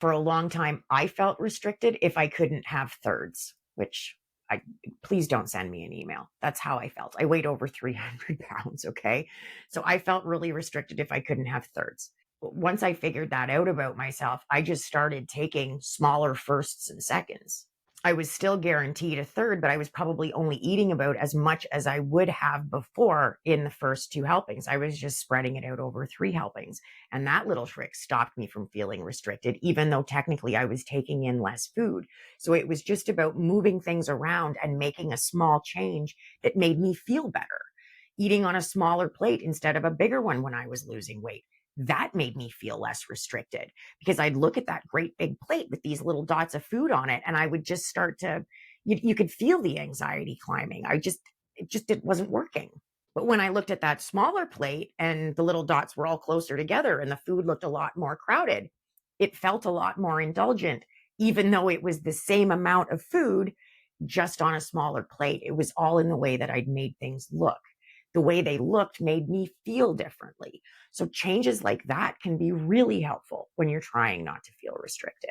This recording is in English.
For a long time, I felt restricted if I couldn't have thirds, which I please don't send me an email. That's how I felt. I weighed over 300 pounds. Okay. So I felt really restricted if I couldn't have thirds. Once I figured that out about myself, I just started taking smaller firsts and seconds. I was still guaranteed a third, but I was probably only eating about as much as I would have before in the first two helpings. I was just spreading it out over three helpings. And that little trick stopped me from feeling restricted, even though technically I was taking in less food. So it was just about moving things around and making a small change that made me feel better. Eating on a smaller plate instead of a bigger one when I was losing weight. That made me feel less restricted because I'd look at that great big plate with these little dots of food on it and I would just start to, you could feel the anxiety climbing. It wasn't working. But when I looked at that smaller plate and the little dots were all closer together and the food looked a lot more crowded, it felt a lot more indulgent, even though it was the same amount of food just on a smaller plate. It was all in the way that I'd made things look. The way they looked made me feel differently. So changes like that can be really helpful when you're trying not to feel restricted.